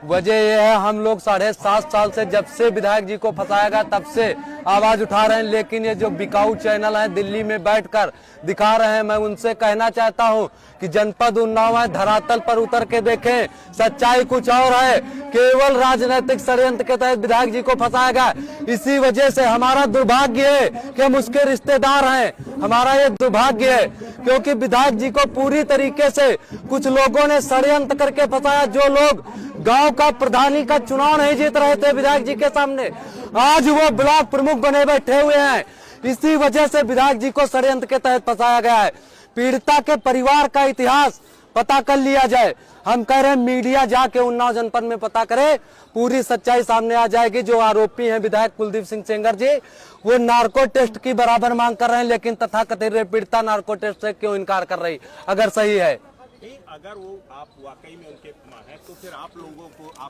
वजह यह है, हम लोग 7.5 साल से जब से विधायक जी को फंसाया गया तब से आवाज उठा रहे हैं, लेकिन ये जो बिकाऊ चैनल है दिल्ली में बैठकर दिखा रहे हैं। मैं उनसे कहना चाहता हूं कि जनपद उन्नाव है, धरातल पर उतर के देखें, सच्चाई कुछ और है। केवल राजनीतिक षड्यंत्र के तहत विधायक जी को फंसाया गया। इसी वजह से हमारा दुर्भाग्य है कि हम उसके रिश्तेदार हैं। हमारा ये दुर्भाग्य है क्योंकि विधायक जी को पूरी तरीके से कुछ लोगों ने षड्यंत्र करके फंसाया। जो लोग गांव का प्रधानी का चुनाव नहीं जीत रहे थे विधायक जी के सामने, आज वो ब्लॉक प्रमुख बने बैठे हुए हैं। इसी वजह से विधायक जी को षड्यंत्र के तहत फंसाया गया है। पीड़िता के परिवार का इतिहास पता कर लिया जाए। हम कह रहे हैं मीडिया जाके उन्नाव जनपद में पता करे, पूरी सच्चाई सामने आ जाएगी। जो आरोपी हैं विधायक कुलदीप सिंह सेंगर जी, वो नार्को टेस्ट की बराबर मांग कर रहे हैं, लेकिन तथाकथित पीड़िता नार्को टेस्ट से क्यों इनकार कर रही, अगर सही है। अगर वो आप वाकई में उनके मां हैं तो फिर आप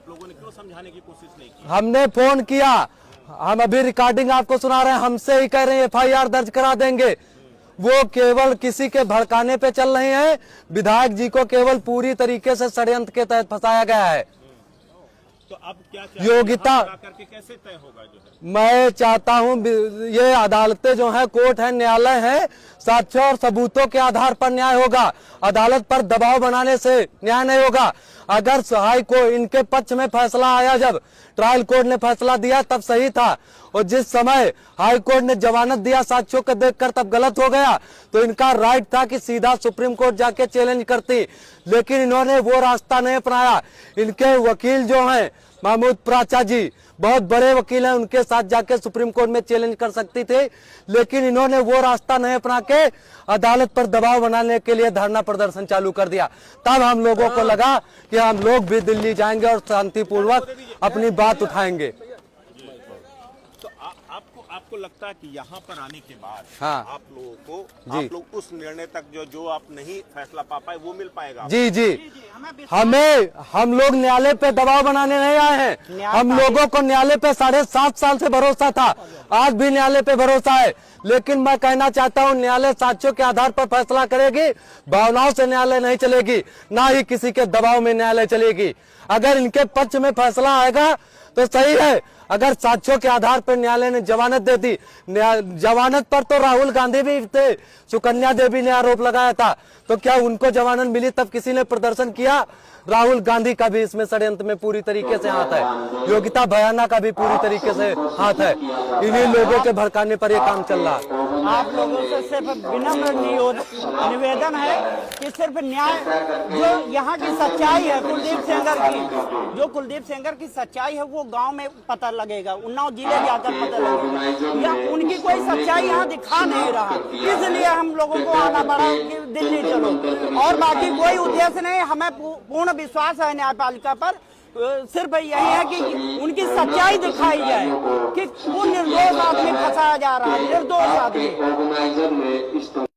लोगों ने क्यों समझाने की कोशिश नहीं की? हमने फोन किया, हम अभी रिकॉर्डिंग आपको सुना रहे हैं, हमसे ही कह रहे हैं FIR दर्ज करा देंगे। वो केवल किसी के भड़काने पे चल रहे हैं। विधायक जी को केवल पूरी तरीके से षड्यंत्र के तहत फंसाया गया है। तो अब क्या योग्यता करके कैसे तय होगा? जो है मैं चाहता हूं, ये अदालतें जो है, कोर्ट है, न्यायालय है, साक्ष्यों और सबूतों के आधार पर न्याय होगा। अदालत पर दबाव बनाने से न्याय नहीं होगा। अगर हाई कोर्ट इनके पक्ष में फैसला आया, जब ट्रायल कोर्ट ने फैसला दिया तब सही था, और जिस समय हाई कोर्ट ने जमानत दिया साक्ष्यों को देखकर तब गलत हो गया। तो इनका राइट था कि सीधा सुप्रीम कोर्ट जाके चैलेंज करती, लेकिन इन्होंने वो रास्ता नहीं अपनाया। इनके वकील जो हैं महमूद प्राचा जी, बहुत बड़े वकील हैं, उनके साथ जाके सुप्रीम कोर्ट में चैलेंज कर सकती थी, लेकिन इन्होंने वो रास्ता नहीं अपना के अदालत पर दबाव बनाने के लिए धरना प्रदर्शन चालू कर दिया। तब हम लोगों को लगा कि हम लोग भी दिल्ली जाएंगे और शांतिपूर्वक अपनी बात उठाएंगे। तो आपको लगता है कि यहाँ पर आने के बाद हाँ, आप लोग उस निर्णय तक जो आप नहीं फैसला पा पाए वो मिल पाएगा? जी, हम लोग न्यायालय पे दबाव बनाने नहीं आए हैं। हम लोगों को न्यायालय पे 7.5 साल से भरोसा था, आज भी न्यायालय पे भरोसा है। लेकिन मैं कहना चाहता हूं, न्यायालय साक्ष्यों के आधार पर फैसला करेगी, भावनाओं से न्यायालय नहीं चलेगी, ना ही किसी के दबाव में न्यायालय चलेगी। अगर इनके पक्ष में फैसला आएगा तो सही है। अगर साक्ष्यों के आधार पर न्यायालय ने जमानत दे दी, जमानत पर तो राहुल गांधी भी थे, सुकन्या देवी ने आरोप लगाया था, तो क्या उनको जमानत मिली तब किसी ने प्रदर्शन किया? राहुल गांधी का भी इसमें षड्यंत्र में पूरी तरीके से हाथ है, योगिता भयाना का भी पूरी तरीके से हाथ है। इन्हीं लोगों के भड़काने पर यह काम चल रहा है। आप लोगों से सिर्फ विनम्र निवेदन है कि सिर्फ न्याय, जो यहाँ की सच्चाई है कुलदीप सेंगर की, जो कुलदीप सेंगर की सच्चाई है वो गांव में पता लगेगा, उन्नाव जिले जाकर पता लगेगा। या उनकी कोई सच्चाई यहाँ दिखा नहीं रहा, इसलिए हम लोगों को आना पड़ा कि दिल्ली चलो, और बाकी कोई उद्देश्य नहीं। हमें पूर्ण विश्वास है न्यायपालिका पर, सिर्फ यही है कि उनकी सच्चाई दिखाई जाए कि वो निर्दोष आदमी फंसाया जा रहा है, निर्दोष आदमी।